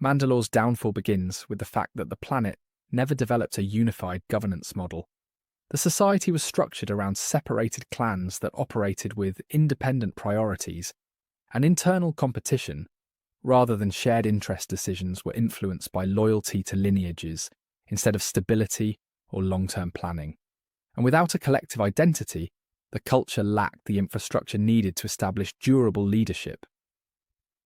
Mandalore's downfall begins with the fact that the planet never developed a unified governance model. The society was structured around separated clans that operated with independent priorities, and internal competition, rather than shared interest decisions, were influenced by loyalty to lineages instead of stability or long-term planning. And without a collective identity, the culture lacked the infrastructure needed to establish durable leadership.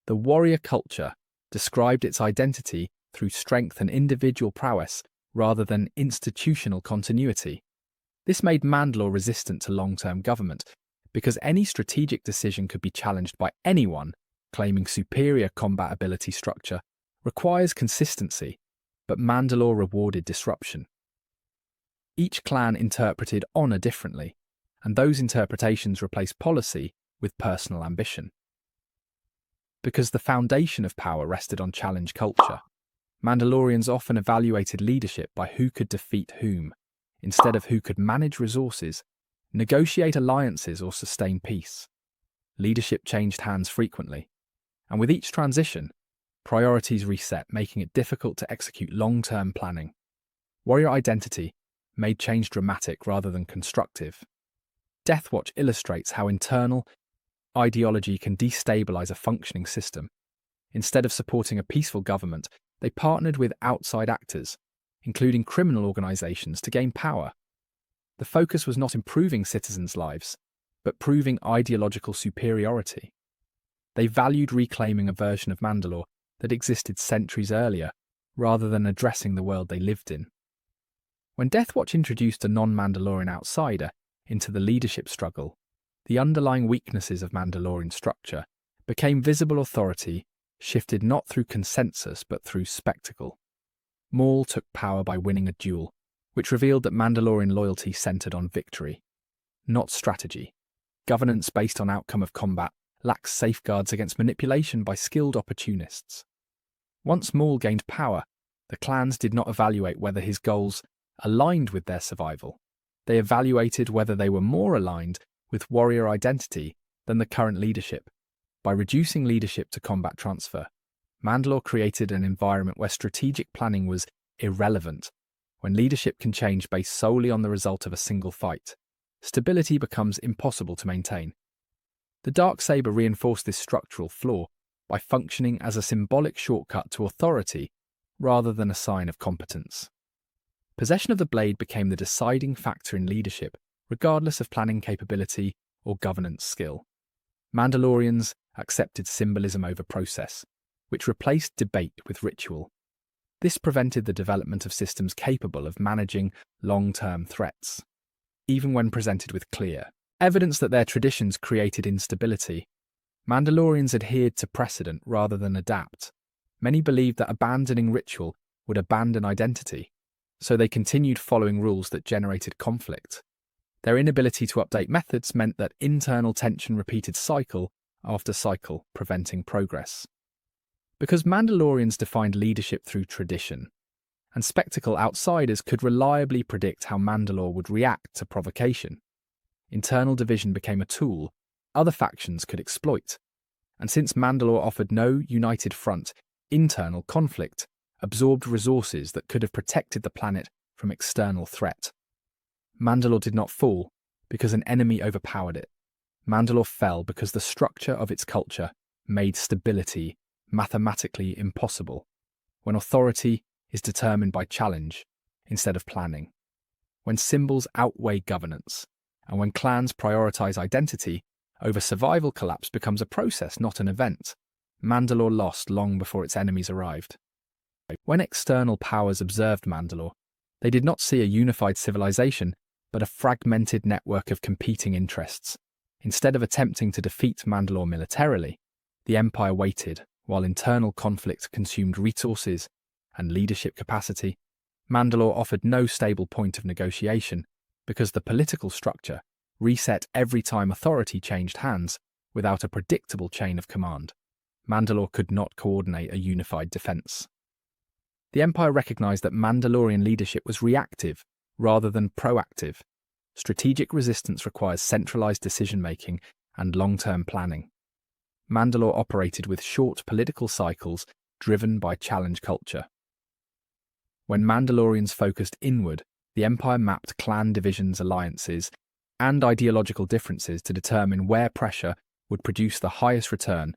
The warrior culture described its identity through strength and individual prowess rather than institutional continuity. This made Mandalore resistant to long-term government, because any strategic decision could be challenged by anyone claiming superior combat ability. Structure requires consistency, but Mandalore rewarded disruption. Each clan interpreted honor differently, and those interpretations replaced policy with personal ambition. Because the foundation of power rested on challenge culture, Mandalorians often evaluated leadership by who could defeat whom, instead of who could manage resources, negotiate alliances, or sustain peace. Leadership changed hands frequently, and with each transition, priorities reset, making it difficult to execute long-term planning. Warrior identity made change dramatic rather than constructive. Deathwatch illustrates how internal ideology can destabilize a functioning system. Instead of supporting a peaceful government, they partnered with outside actors, including criminal organizations, to gain power. The focus was not improving citizens' lives, but proving ideological superiority. They valued reclaiming a version of Mandalore that existed centuries earlier, rather than addressing the world they lived in. When Deathwatch introduced a non-Mandalorian outsider into the leadership struggle, the underlying weaknesses of Mandalorian structure became visible. Authority shifted not through consensus but through spectacle. Maul took power by winning a duel, which revealed that Mandalorian loyalty centered on victory, not strategy. Governance based on outcome of combat lacks safeguards against manipulation by skilled opportunists. Once Maul gained power, the clans did not evaluate whether his goals aligned with their survival. They evaluated whether they were more aligned with warrior identity than the current leadership. By reducing leadership to combat transfer, Mandalore created an environment where strategic planning was irrelevant. When leadership can change based solely on the result of a single fight, stability becomes impossible to maintain. The Darksaber reinforced this structural flaw by functioning as a symbolic shortcut to authority rather than a sign of competence. Possession of the blade became the deciding factor in leadership, regardless of planning capability or governance skill. Mandalorians accepted symbolism over process, which replaced debate with ritual. This prevented the development of systems capable of managing long-term threats. Even when presented with clear evidence that their traditions created instability, Mandalorians adhered to precedent rather than adapt. Many believed that abandoning ritual would abandon identity, so they continued following rules that generated conflict. Their inability to update methods meant that internal tension repeated cycle after cycle, preventing progress. Because Mandalorians defined leadership through tradition, and spectacle, outsiders could reliably predict how Mandalore would react to provocation. Internal division became a tool other factions could exploit, and since Mandalore offered no united front, internal conflict absorbed resources that could have protected the planet from external threat. Mandalore did not fall because an enemy overpowered it. Mandalore fell because the structure of its culture made stability mathematically impossible, when authority is determined by challenge instead of planning, when symbols outweigh governance, and when clans prioritize identity over survival. Collapse becomes a process, not an event. Mandalore lost long before its enemies arrived. When external powers observed Mandalore, they did not see a unified civilization, but a fragmented network of competing interests. Instead of attempting to defeat Mandalore militarily, the Empire waited while internal conflict consumed resources and leadership capacity. Mandalore offered no stable point of negotiation because the political structure reset every time authority changed hands without a predictable chain of command. Mandalore could not coordinate a unified defense. The Empire recognized that Mandalorian leadership was reactive rather than proactive. Strategic resistance requires centralized decision-making and long-term planning. Mandalore operated with short political cycles driven by challenge culture. When Mandalorians focused inward, the Empire mapped clan divisions, alliances, and ideological differences to determine where pressure would produce the highest return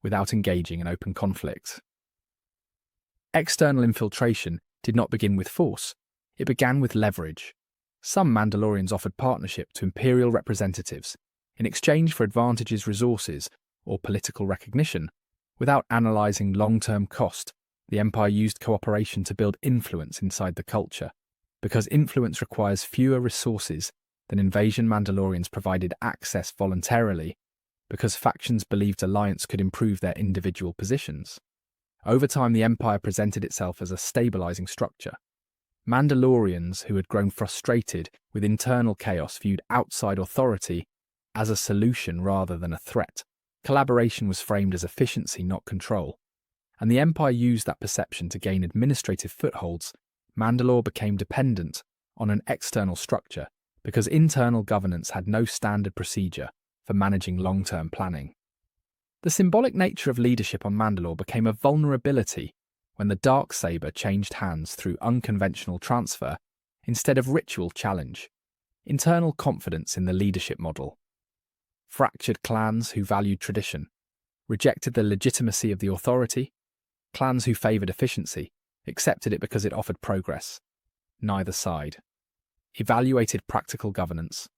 without engaging in open conflict. External infiltration did not begin with force, it began with leverage. Some Mandalorians offered partnership to Imperial representatives in exchange for advantages, resources, or political recognition. Without analysing long-term cost, the Empire used cooperation to build influence inside the culture. Because influence requires fewer resources than invasion, Mandalorians provided access voluntarily, because factions believed alliance could improve their individual positions. Over time, the Empire presented itself as a stabilizing structure. Mandalorians who had grown frustrated with internal chaos viewed outside authority as a solution rather than a threat. Collaboration was framed as efficiency, not control. And the Empire used that perception to gain administrative footholds. Mandalore became dependent on an external structure because internal governance had no standard procedure for managing long-term planning. The symbolic nature of leadership on Mandalore became a vulnerability when the Darksaber changed hands through unconventional transfer instead of ritual challenge. Internal confidence in the leadership model. Fractured clans who valued tradition, rejected the legitimacy of the authority. Clans who favoured efficiency, accepted it because it offered progress. Neither side evaluated practical governance.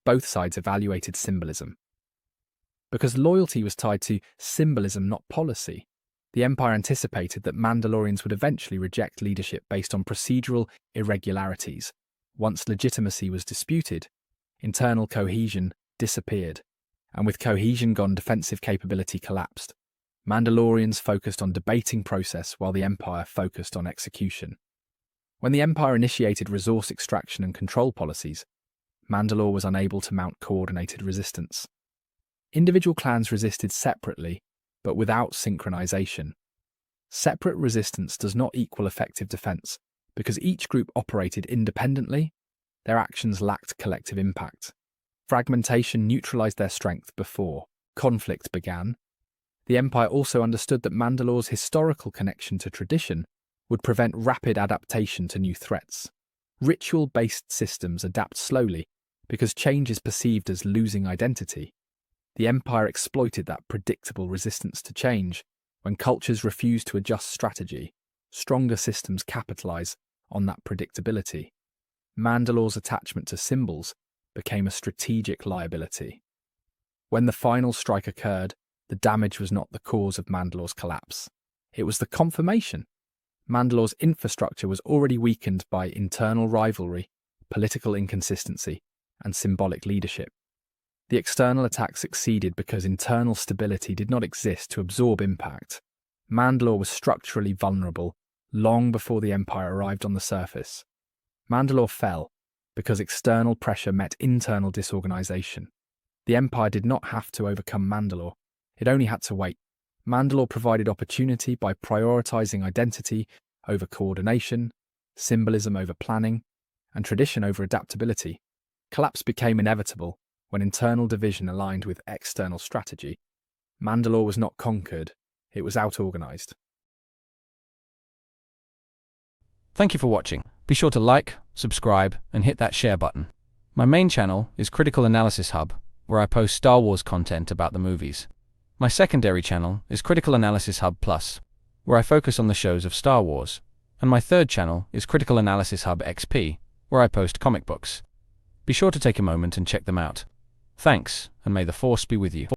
Both sides evaluated symbolism. Because loyalty was tied to symbolism, not policy, the Empire anticipated that Mandalorians would eventually reject leadership based on procedural irregularities. Once legitimacy was disputed, internal cohesion disappeared, and with cohesion gone, defensive capability collapsed. Mandalorians focused on debating process while the Empire focused on execution. When the Empire initiated resource extraction and control policies, Mandalore was unable to mount coordinated resistance. Individual clans resisted separately, but without synchronization. Separate resistance does not equal effective defense, because each group operated independently, their actions lacked collective impact. Fragmentation neutralized their strength before conflict began. The Empire also understood that Mandalore's historical connection to tradition would prevent rapid adaptation to new threats. Ritual-based systems adapt slowly because change is perceived as losing identity. The Empire exploited that predictable resistance to change. When cultures refuse to adjust strategy, stronger systems capitalize on that predictability. Mandalore's attachment to symbols became a strategic liability. When the final strike occurred, the damage was not the cause of Mandalore's collapse. It was the confirmation. Mandalore's infrastructure was already weakened by internal rivalry, political inconsistency, and symbolic leadership. The external attack succeeded because internal stability did not exist to absorb impact. Mandalore was structurally vulnerable long before the Empire arrived on the surface. Mandalore fell because external pressure met internal disorganization. The Empire did not have to overcome Mandalore. It only had to wait. Mandalore provided opportunity by prioritizing identity over coordination, symbolism over planning, and tradition over adaptability. Collapse became inevitable when internal division aligned with external strategy. Mandalore was not conquered, it was out-organized. Thank you for watching. Be sure to like, subscribe, and hit that share button. My main channel is Critical Analysis Hub, where I post Star Wars content about the movies. My secondary channel is Critical Analysis Hub Plus, where I focus on the shows of Star Wars. And my third channel is Critical Analysis Hub XP, where I post comic books. Be sure to take a moment and check them out. Thanks, and may the Force be with you.